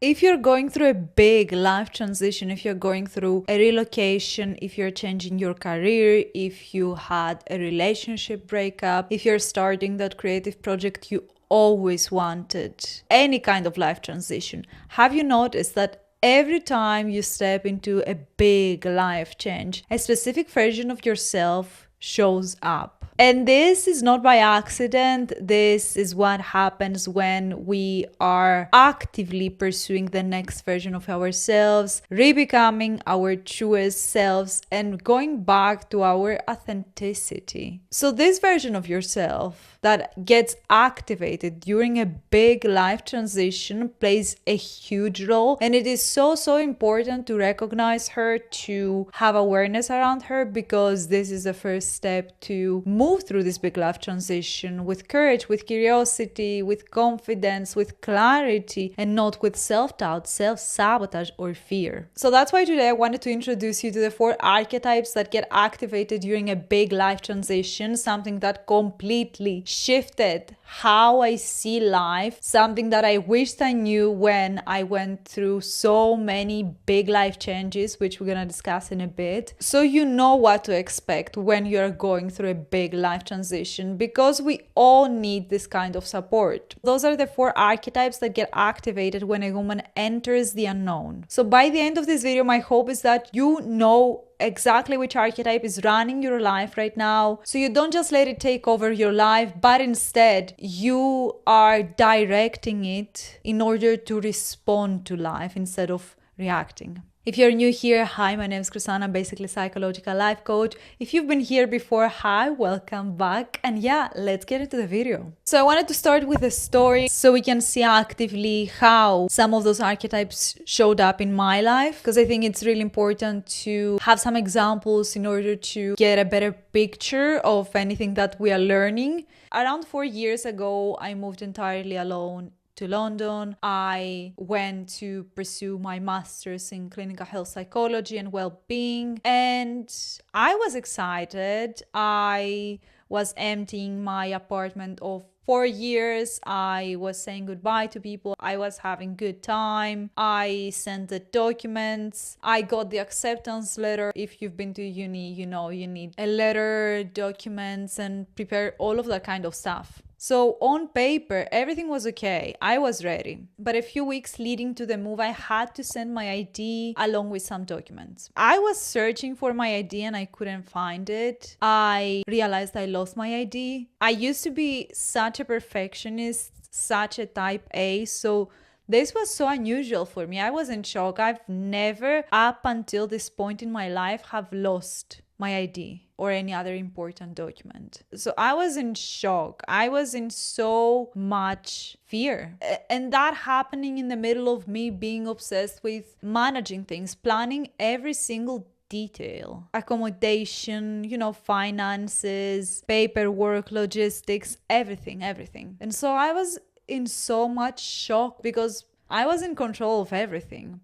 If you're going through a big life transition, if you're going through a relocation, if you're changing your career, if you had a relationship breakup, if you're starting that creative project you always wanted, any kind of life transition, have you noticed that every time you step into a big life change, a specific version of yourself shows up? And this is not by accident. This is what happens when we are actively pursuing the next version of ourselves, rebecoming our truest selves, and going back to our authenticity. So this version of yourself that gets activated during a big life transition plays a huge role, and it is so important to recognize her, to have awareness around her, because this is the first step to move through this big life transition with courage, with curiosity, with confidence, with clarity, and not with self-doubt, self-sabotage, or fear. So that's why today I wanted to introduce you to the 4 archetypes that get activated during a big life transition, something that completely shifted how I see life, something that I wished I knew when I went through so many big life changes, which we're gonna discuss in a bit, so you know what to expect when you're going through a big life transition, because we all need this kind of support. Those are the 4 archetypes that get activated when a woman enters the unknown. So by the end of this video, my hope is that you know exactly which archetype is running your life right now, so you don't just let it take over your life, but instead you are directing it in order to respond to life instead of reacting. If you're new here, hi, my name is Chrisana, basically psychological life coach. If you've been here before, hi, welcome back. And yeah, let's get into the video. So I wanted to start with a story so we can see actively how some of those archetypes showed up in my life, because I think it's really important to have some examples in order to get a better picture of anything that we are learning. Around 4 years ago, I moved entirely alone to London. I went to pursue my master's in clinical health psychology and well-being, and I was excited. I was emptying my apartment of 4 years. I was saying goodbye to people. I was having good time. I sent the documents. I got the acceptance letter. If you've been to uni, you know you need a letter, documents, and prepare all of that kind of stuff. So on paper, everything was okay. I was ready. But a few weeks leading to the move, I had to send my ID along with some documents. I was searching for my ID and I couldn't find it. I realized I lost my ID. I used to be such a perfectionist, such a type A, so this was so unusual for me. I was in shock. I've never, up until this point in my life, have lost my ID or any other important document. So I was in shock. I was in so much fear. And that happening in the middle of me being obsessed with managing things, planning every single detail, accommodation, finances, paperwork, logistics, everything. And so I was in so much shock because I was in control of everything.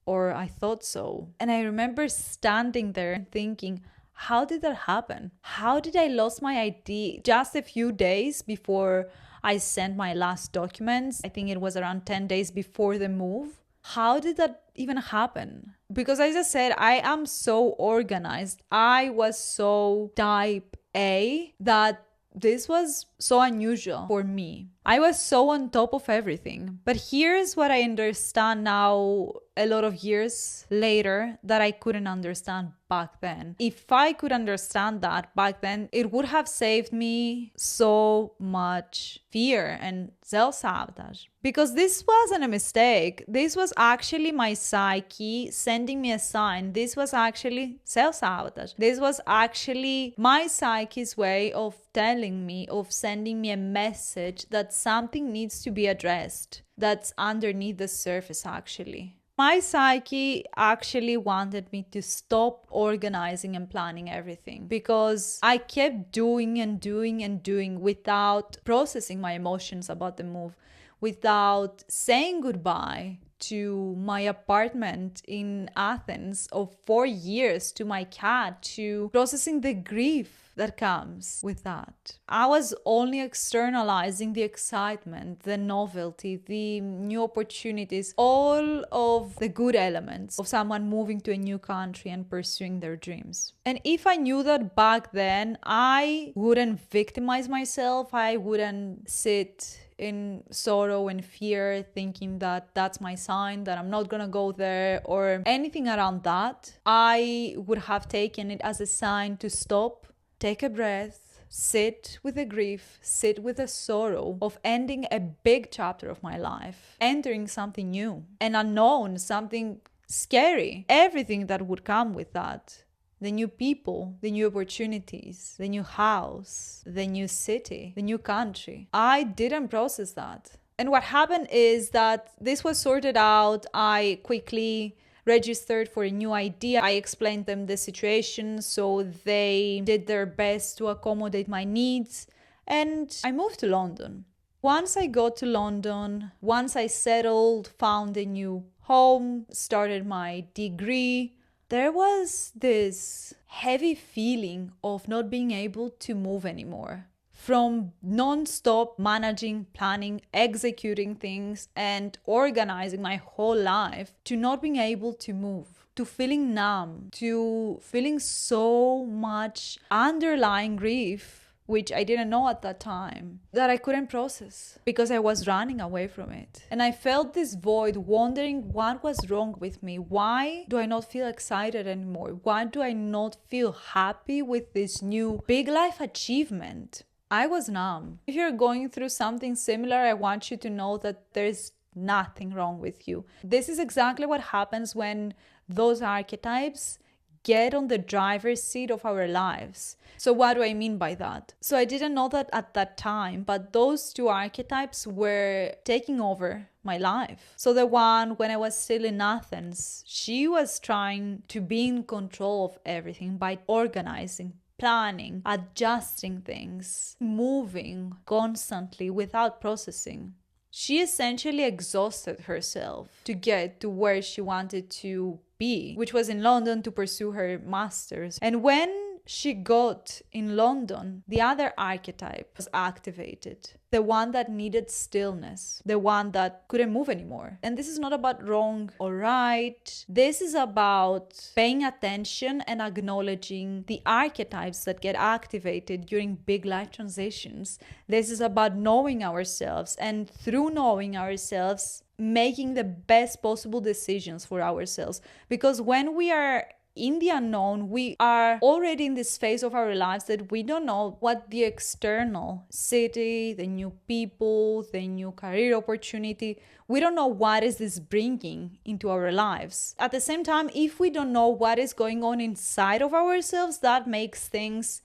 Or I thought so. And I remember standing there and thinking, how did that happen? How did I lose my ID just a few days before I sent my last documents? I think it was around 10 days before the move. How did that even happen? Because as I said, I am so organized. I was so type A that this was so unusual for me. I was so on top of everything. But here's what I understand now, a lot of years later, that I couldn't understand back then. If I could understand that back then, it would have saved me so much fear and self-sabotage. Because this wasn't a mistake. This was actually my psyche sending me a sign. This was actually self-sabotage. This was actually my psyche's way of telling me, of sending me a message that something needs to be addressed. That's underneath the surface, actually. My psyche actually wanted me to stop organizing and planning everything, because I kept doing without processing my emotions about the move, without saying goodbye to my apartment in Athens of 4 years, to my cat, to processing the grief that comes with that. I was only externalizing the excitement, the novelty, the new opportunities, all of the good elements of someone moving to a new country and pursuing their dreams. And if I knew that back then, I wouldn't victimize myself. I wouldn't sit in sorrow and fear thinking that that's my sign, that I'm not gonna go there or anything around that. I would have taken it as a sign to stop, take a breath, sit with the grief, sit with the sorrow of ending a big chapter of my life, entering something new, an unknown, something scary, everything that would come with that. The new people, the new opportunities, the new house, the new city, the new country. I didn't process that. And what happened is that this was sorted out. I quickly registered for a new idea. I explained them the situation, so they did their best to accommodate my needs. And I moved to London. Once I got to London, once I settled, found a new home, started my degree, there was this heavy feeling of not being able to move anymore. From non-stop managing, planning, executing things, and organizing my whole life to not being able to move, to feeling numb, to feeling so much underlying grief, which I didn't know at that time, that I couldn't process because I was running away from it. And I felt this void, wondering what was wrong with me. Why do I not feel excited anymore? Why do I not feel happy with this new big life achievement? I was numb. If you're going through something similar, I want you to know that there's nothing wrong with you. This is exactly what happens when those archetypes get on the driver's seat of our lives. So what do I mean by that? So I didn't know that at that time, but those two archetypes were taking over my life. So the one when I was still in Athens, she was trying to be in control of everything by organizing, planning, adjusting things, moving constantly without processing. She essentially exhausted herself to get to where she wanted to be, which was in London to pursue her master's. And when she got in London, the other archetype was activated. The one that needed stillness, the one that couldn't move anymore. And this is not about wrong or right. This is about paying attention and acknowledging the archetypes that get activated during big life transitions. This is about knowing ourselves, and through knowing ourselves, making the best possible decisions for ourselves. Because when we are in the unknown, we are already in this phase of our lives that we don't know what the external city, the new people, the new career opportunity, we don't know what is this bringing into our lives. At the same time, if we don't know what is going on inside of ourselves, that makes things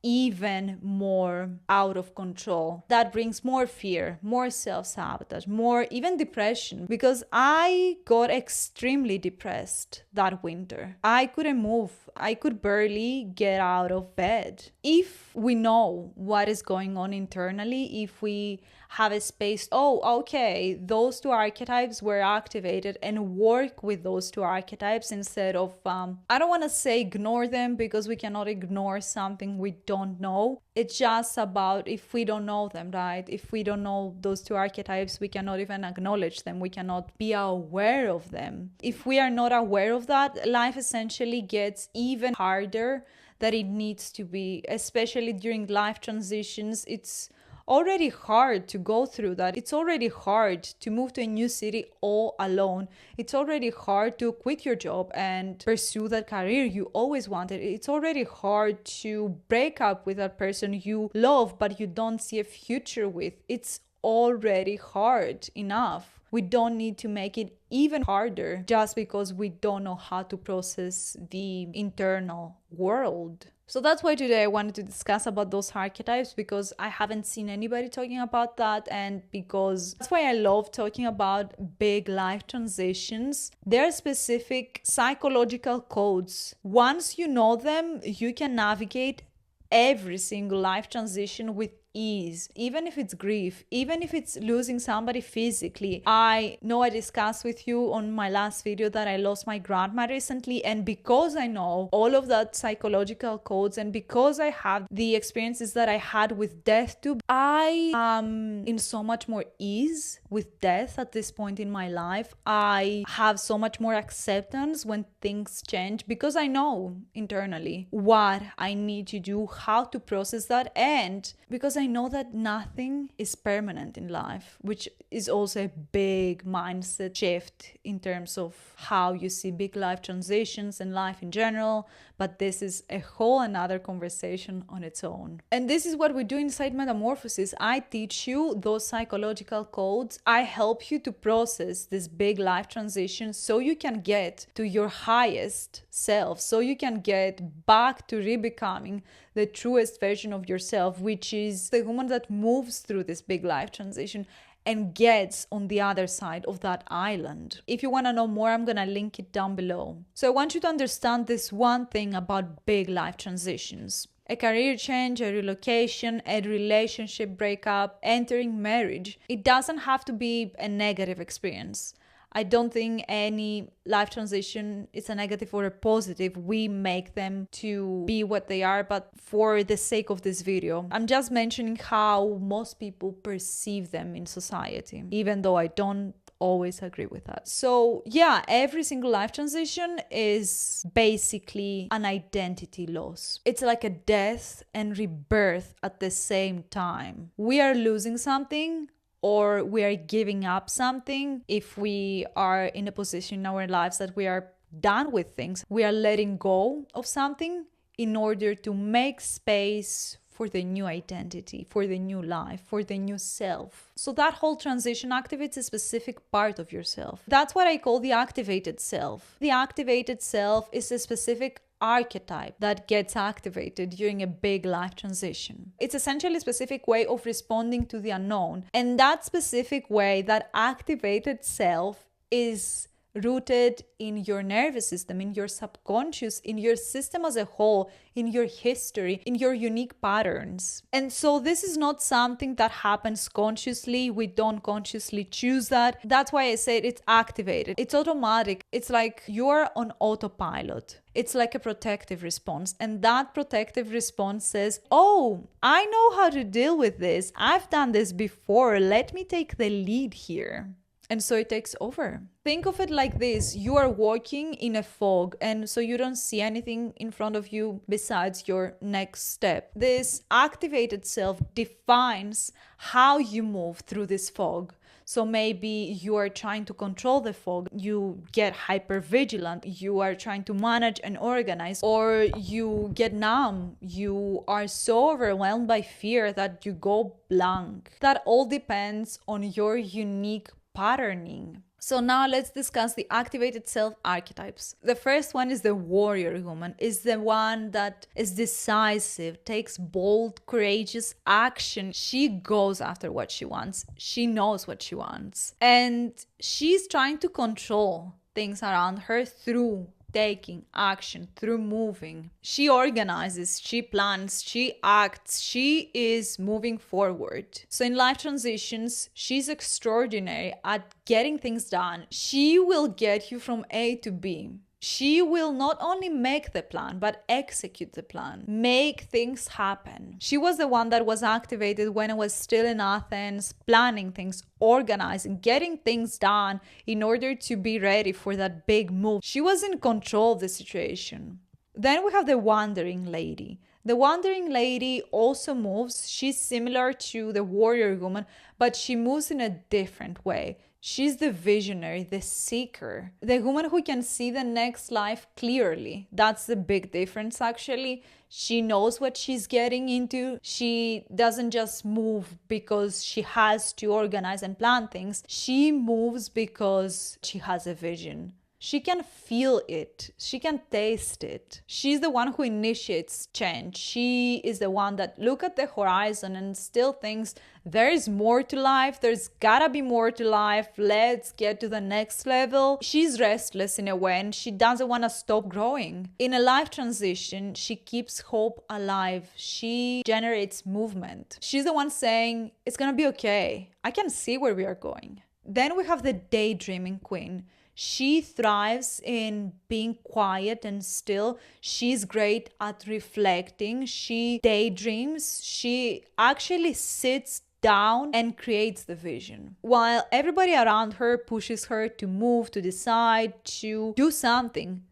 even more out of control. That brings more fear, more self-sabotage, more even depression, because I got extremely depressed that winter. I couldn't move. I could barely get out of bed. If we know what is going on internally, if we have a space, oh, okay, those two archetypes were activated, and work with those two archetypes instead of, I don't want to say ignore them, because we cannot ignore something we don't know. It's just about if we don't know them, right? If we don't know those two archetypes, we cannot even acknowledge them. We cannot be aware of them. If we are not aware of that, life essentially gets even harder than it needs to be, especially during life transitions. It's already hard to go through that. It's already hard to move to a new city all alone. It's already hard to quit your job and pursue that career you always wanted. It's already hard to break up with that person you love but you don't see a future with. It's already hard enough. We don't need to make it even harder just because we don't know how to process the internal world. So that's why today I wanted to discuss about those archetypes, because I haven't seen anybody talking about that, and because that's why I love talking about big life transitions. There are specific psychological codes. Once you know them, you can navigate every single life transition with ease, even if it's grief, even if it's losing somebody physically. I know I discussed with you on my last video that I lost my grandma recently, and because I know all of that psychological codes, and because I have the experiences that I had with death too, I am in so much more ease with death at this point in my life. I have so much more acceptance when things change because I know internally what I need to do, how to process that, and because I know that nothing is permanent in life, which is also a big mindset shift in terms of how you see big life transitions and life in general. But this is a whole another conversation on its own. And this is what we do inside Metamorphosis. I teach you those psychological codes. I help you to process this big life transition so you can get to your highest self, so you can get back to re-becoming the truest version of yourself, which is the woman that moves through this big life transition and gets on the other side of that island. If you want to know more, I'm going to link it down below. So I want you to understand this one thing about big life transitions. A career change, a relocation, a relationship breakup, entering marriage. It doesn't have to be a negative experience. I don't think any life transition is a negative or a positive. We make them to be what they are, but for the sake of this video, I'm just mentioning how most people perceive them in society, even though I don't always agree with that. So yeah, every single life transition is basically an identity loss. It's like a death and rebirth at the same time. We are losing something, or we are giving up something. If we are in a position in our lives that we are done with things, we are letting go of something in order to make space for the new identity, for the new life, for the new self. So that whole transition activates a specific part of yourself. That's what I call the activated self. The activated self is a specific archetype that gets activated during a big life transition. It's essentially a specific way of responding to the unknown. And that specific way, that activated self, is rooted in your nervous system, in your subconscious, in your system as a whole, in your history, in your unique patterns. And so this is not something that happens consciously. We don't consciously choose that. That's why I said it's activated. It's automatic. It's like you're on autopilot. It's like a protective response. And that protective response says, oh, I know how to deal with this. I've done this before. Let me take the lead here. And so it takes over. Think of it like this. You are walking in a fog, and so you don't see anything in front of you besides your next step. This activated self defines how you move through this fog. So maybe you are trying to control the fog, you get hyper vigilant, you are trying to manage and organize, or you get numb, you are so overwhelmed by fear that you go blank. That all depends on your unique patterning. So now let's discuss the activated self archetypes. The first one is the warrior woman, is the one that is decisive, takes bold, courageous action. She goes after what she wants. She knows what she wants. And she's trying to control things around her through taking action, through moving. She organizes, she plans, she acts, she is moving forward. So in life transitions, she's extraordinary at getting things done. She will get you from A to B. She will not only make the plan, but execute the plan, make things happen. She was the one that was activated when I was still in Athens, planning things, organizing, getting things done in order to be ready for that big move. She was in control of the situation. Then we have the wandering lady. The wandering lady also moves. She's similar to the warrior woman, but she moves in a different way. She's the visionary, the seeker, the woman who can see the next life clearly. That's the big difference, actually. She knows what she's getting into. She doesn't just move because she has to organize and plan things. She moves because she has a vision. She can feel it. She can taste it. She's the one who initiates change. She is the one that looks at the horizon and still thinks there is more to life. There's gotta be more to life. Let's get to the next level. She's restless in a way and she doesn't want to stop growing. In a life transition, she keeps hope alive. She generates movement. She's the one saying, it's gonna be okay. I can see where we are going. Then we have the daydreaming queen. She thrives in being quiet and still. She's great at reflecting. She daydreams. She actually sits down and creates the vision. While everybody around her pushes her to move, to decide, to do something,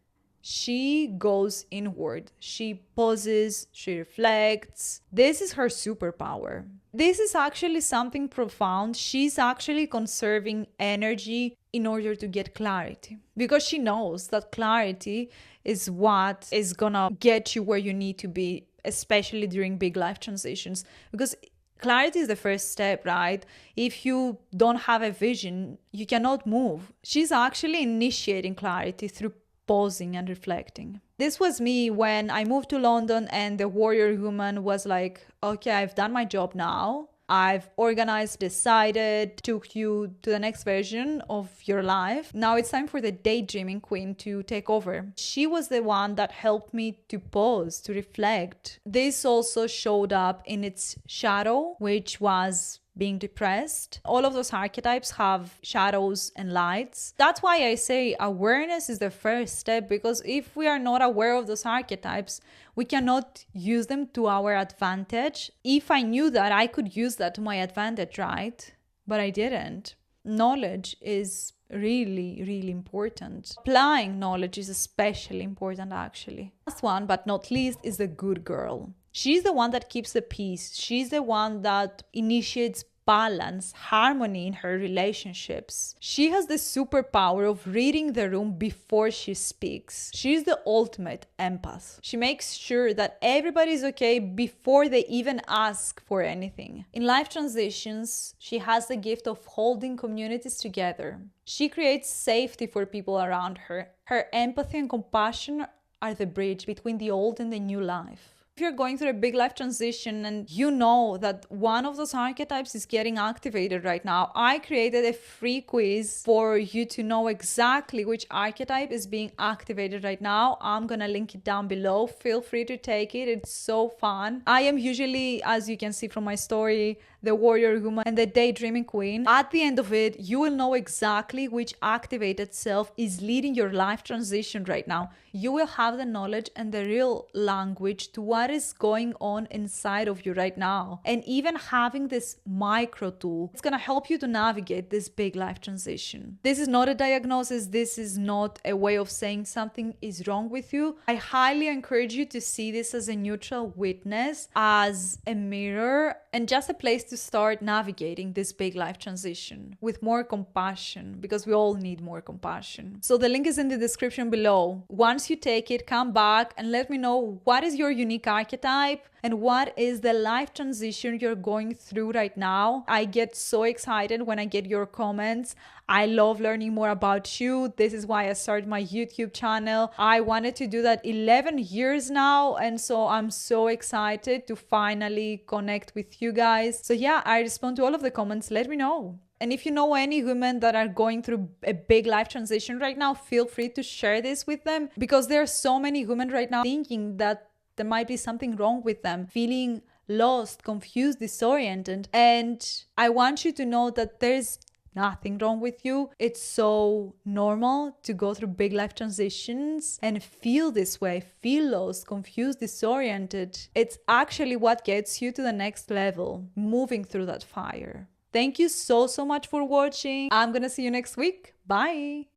she goes inward. She pauses, she reflects. This is her superpower. This is actually something profound. She's actually conserving energy in order to get clarity, because she knows that clarity is what is gonna get you where you need to be, especially during big life transitions. Because clarity is the first step, right? If you don't have a vision, you cannot move. She's actually initiating clarity through pausing and reflecting. This was me when I moved to London and the warrior woman was like, okay, I've done my job now. I've organized, decided, took you to the next version of your life. Now it's time for the daydreaming queen to take over. She was the one that helped me to pause, to reflect. This also showed up in its shadow, which was being depressed. All of those archetypes have shadows and lights. That's why I say awareness is the first step, because if we are not aware of those archetypes, we cannot use them to our advantage. If I knew that, I could use that to my advantage, right? But I didn't. Knowledge is really, really important. Applying knowledge is especially important, actually. Last one, but not least, is the good girl. She's the one that keeps the peace. She's the one that initiates balance, harmony in her relationships. She has the superpower of reading the room before she speaks. She's the ultimate empath. She makes sure that everybody's okay before they even ask for anything. In life transitions, she has the gift of holding communities together. She creates safety for people around her. Her empathy and compassion are the bridge between the old and the new life. If you're going through a big life transition and you know that one of those archetypes is getting activated right now, I created a free quiz for you to know exactly which archetype is being activated right now. I'm gonna link it down below. Feel free to take it. It's so fun. I am usually, as you can see from my story, the warrior woman and the daydreaming queen. At the end of it, you will know exactly which activated self is leading your life transition right now. You will have the knowledge and the real language to what is going on inside of you right now. And even having this micro tool, it's gonna help you to navigate this big life transition. This is not a diagnosis. This is not a way of saying something is wrong with you. I highly encourage you to see this as a neutral witness, as a mirror, and just a place to start navigating this big life transition with more compassion, because we all need more compassion. So the link is in the description below. Once you take it, come back and let me know what is your unique archetype and what is the life transition you're going through right now. I get so excited when I get your comments. I love learning more about you. This is why I started my YouTube channel. I wanted to do that 11 years now, and so I'm so excited to finally connect with you guys. So yeah, I respond to all of the comments. Let me know. And if you know any women that are going through a big life transition right now, feel free to share this with them, because there are so many women right now thinking that there might be something wrong with them, feeling lost, confused, disoriented. And I want you to know that there's nothing wrong with you. It's so normal to go through big life transitions and feel this way, feel lost, confused, disoriented. It's actually what gets you to the next level, moving through that fire. Thank you so much for watching. I'm gonna see you next week. Bye.